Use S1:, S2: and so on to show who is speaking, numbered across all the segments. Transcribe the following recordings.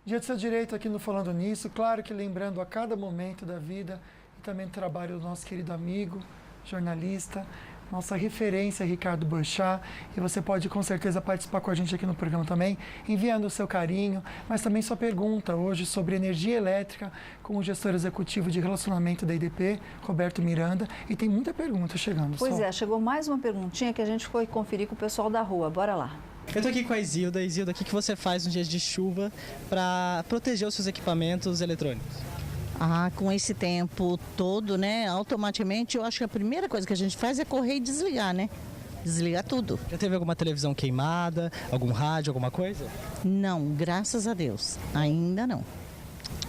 S1: Dia do seu direito aqui no Falando Nisso, claro que lembrando a cada momento da vida e também do trabalho do nosso querido amigo, jornalista, nossa referência Ricardo Boechat, e você pode com certeza participar com a gente aqui no programa também, enviando o seu carinho, mas também sua pergunta hoje sobre energia elétrica com o gestor executivo de relacionamento da IDP, Roberto Miranda, e tem muita pergunta chegando.
S2: Pois é, chegou mais uma perguntinha que a gente foi conferir com o pessoal da rua, bora lá.
S3: Eu tô aqui com a Isilda. Isilda, o que você faz nos dias de chuva para proteger os seus equipamentos eletrônicos?
S4: Com esse tempo todo, né, automaticamente, eu acho que a primeira coisa que a gente faz é correr e desligar, né? Desligar tudo.
S3: Já teve alguma televisão queimada, algum rádio, alguma coisa?
S4: Não, graças a Deus, ainda não.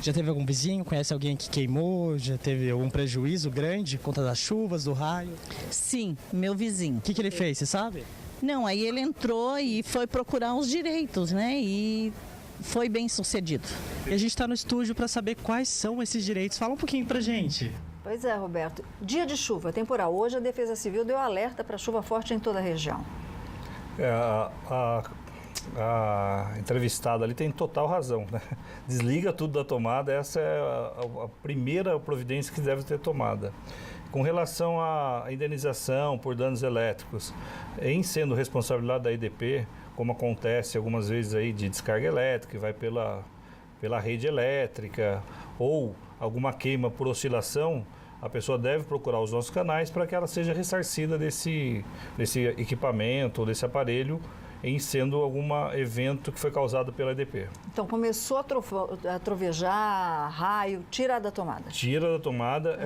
S3: Já teve algum vizinho, conhece alguém que queimou, já teve algum prejuízo grande por conta das chuvas, do raio?
S4: Sim, meu vizinho.
S3: O que ele fez, você sabe?
S4: Não, aí ele entrou e foi procurar os direitos, né, e foi bem sucedido.
S3: E a gente está no estúdio para saber quais são esses direitos. Fala um pouquinho pra gente.
S2: Pois é, Roberto. Dia de chuva, temporal. Hoje a Defesa Civil deu alerta para chuva forte em toda a região.
S5: A entrevistada ali tem total razão, né? Desliga tudo da tomada, essa é a primeira providência que deve ser tomada. Com relação à indenização por danos elétricos, em sendo responsabilidade da IDP, como acontece algumas vezes aí de descarga elétrica, que vai pela rede elétrica, ou alguma queima por oscilação, a pessoa deve procurar os nossos canais para que ela seja ressarcida desse equipamento ou desse aparelho, em sendo algum evento que foi causado pela EDP.
S2: Então começou a trovejar, raio, tira da tomada.
S5: Tira da tomada.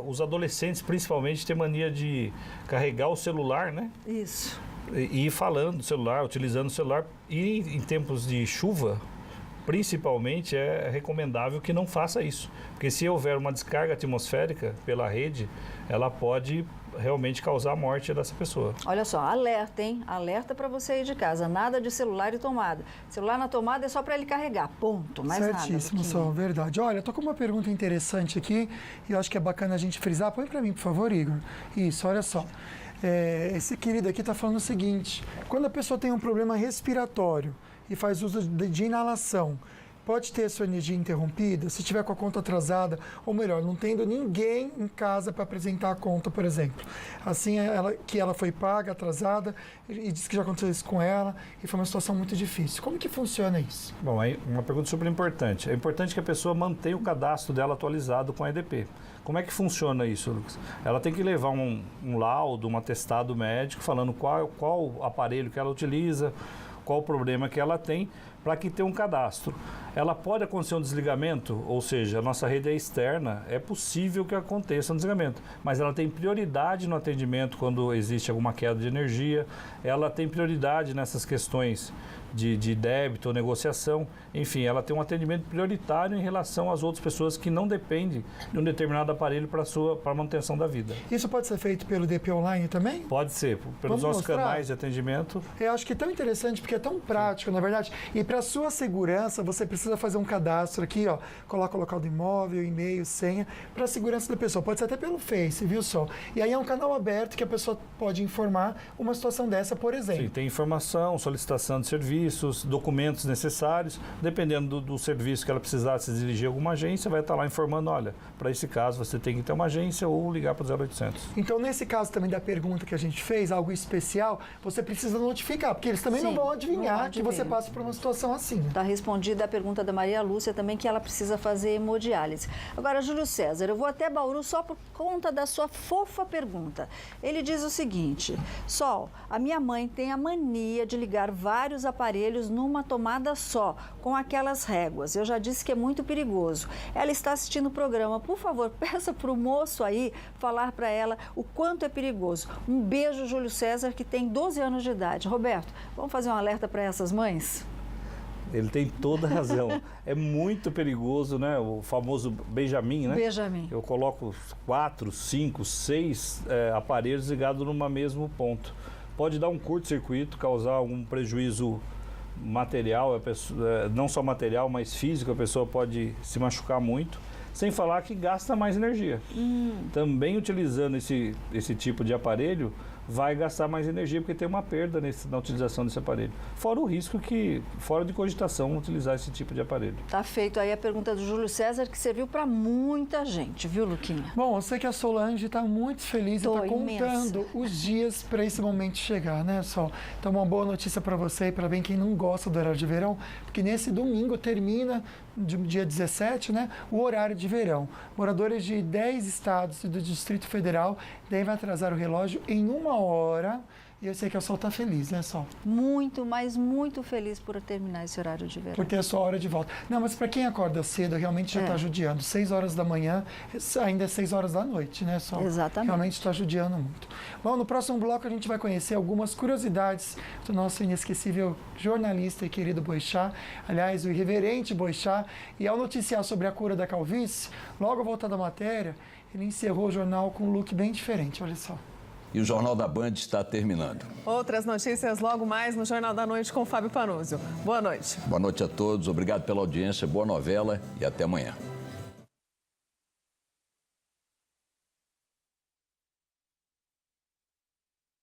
S5: Os adolescentes principalmente têm mania de carregar o celular, né?
S2: Isso.
S5: E ir falando do celular, utilizando o celular. E em tempos de chuva, principalmente, é recomendável que não faça isso. Porque se houver uma descarga atmosférica pela rede, ela pode realmente causar a morte dessa pessoa.
S2: Olha só, alerta, hein? Alerta para você ir de casa. Nada de celular e tomada. Celular na tomada é só para ele carregar, ponto. Mais nada.
S1: Certíssimo, só, verdade. Olha, tô com uma pergunta interessante aqui e eu acho que é bacana a gente frisar. Põe para mim, por favor, Igor. Isso, olha só. Esse querido aqui está falando o seguinte: quando a pessoa tem um problema respiratório e faz uso de inalação, pode ter sua energia interrompida se tiver com a conta atrasada, ou melhor, não tendo ninguém em casa para apresentar a conta, por exemplo. Assim, ela foi paga, atrasada, e disse que já aconteceu isso com ela, e foi uma situação muito difícil. Como que funciona isso?
S5: Bom, aí uma pergunta super importante. É importante que a pessoa mantenha o cadastro dela atualizado com a EDP. Como é que funciona isso, Lucas? Ela tem que levar um laudo, um atestado médico, falando qual aparelho que ela utiliza, qual o problema que ela tem, para que tenha um cadastro. Ela pode acontecer um desligamento, ou seja, a nossa rede é externa, é possível que aconteça um desligamento, mas ela tem prioridade no atendimento quando existe alguma queda de energia, ela tem prioridade nessas questões de débito ou negociação, enfim, ela tem um atendimento prioritário em relação às outras pessoas que não dependem de um determinado aparelho para a manutenção da vida.
S1: Isso pode ser feito pelo DP Online também?
S5: Pode ser, pelos nossos canais de atendimento.
S1: Eu acho que é tão interessante porque é tão prático, na verdade, e para sua segurança você precisa fazer um cadastro aqui, ó, coloca o local do imóvel, e-mail, senha, para a segurança da pessoa, pode ser até pelo Face, viu só? E aí é um canal aberto que a pessoa pode informar uma situação dessa, por exemplo.
S5: Sim, tem informação, solicitação de serviços, documentos necessários, dependendo do serviço que ela precisar se dirigir a alguma agência, vai estar lá informando, olha, para esse caso você tem que ter uma agência ou ligar para o 0800.
S1: Então, nesse caso também da pergunta que a gente fez, algo especial, você precisa notificar, porque eles também não vão adivinhar que você passa por uma situação assim.
S2: Está respondida a pergunta da Maria Lúcia também, que ela precisa fazer hemodiálise. Agora, Júlio César, eu vou até Bauru só por conta da sua fofa pergunta. Ele diz o seguinte: Sol, a minha mãe tem a mania de ligar vários aparelhos numa tomada só, com aquelas réguas. Eu já disse que é muito perigoso. Ela está assistindo o programa. Por favor, peça para o moço aí falar para ela o quanto é perigoso. Um beijo, Júlio César, que tem 12 anos de idade. Roberto, vamos fazer um alerta para essas mães?
S5: Ele tem toda a razão. É muito perigoso, né? O famoso Benjamin, né?
S2: Benjamin.
S5: Eu coloco 4, 5, 6 aparelhos ligados num mesmo ponto. Pode dar um curto-circuito, causar algum prejuízo material, não só material, mas físico, a pessoa pode se machucar muito, sem falar que gasta mais energia. Também utilizando esse tipo de aparelho, vai gastar mais energia porque tem uma perda na utilização desse aparelho. Fora o risco que, fora de cogitação, utilizar esse tipo de aparelho.
S2: Tá feito aí a pergunta do Júlio César, que serviu para muita gente, viu, Luquinha?
S1: Bom, eu sei que a Solange está muito feliz e está contando os dias para esse momento chegar, né, Sol? Então, uma boa notícia para você e para bem quem não gosta do horário de verão, porque nesse domingo termina, dia 17, né, o horário de verão. Moradores de 10 estados e do Distrito Federal devem atrasar o relógio em 1 hora. E eu sei que a Sol está feliz, né, Sol?
S2: Muito, mas muito feliz por terminar esse horário de verão.
S1: Porque é só hora de volta. Não, mas para quem acorda cedo, realmente já está judiando. 6 horas da manhã, ainda é 6 horas da noite, né, Sol?
S2: Exatamente.
S1: Realmente está judiando muito. Bom, no próximo bloco a gente vai conhecer algumas curiosidades do nosso inesquecível jornalista e querido Boixá. Aliás, o irreverente Boixá. E ao noticiar sobre a cura da calvície, logo ao voltar da matéria, ele encerrou o jornal com um look bem diferente, olha só.
S6: E o Jornal da Band está terminando.
S7: Outras notícias logo mais no Jornal da Noite com Fábio Panuzio. Boa noite.
S6: Boa noite a todos, obrigado pela audiência, boa novela e até amanhã.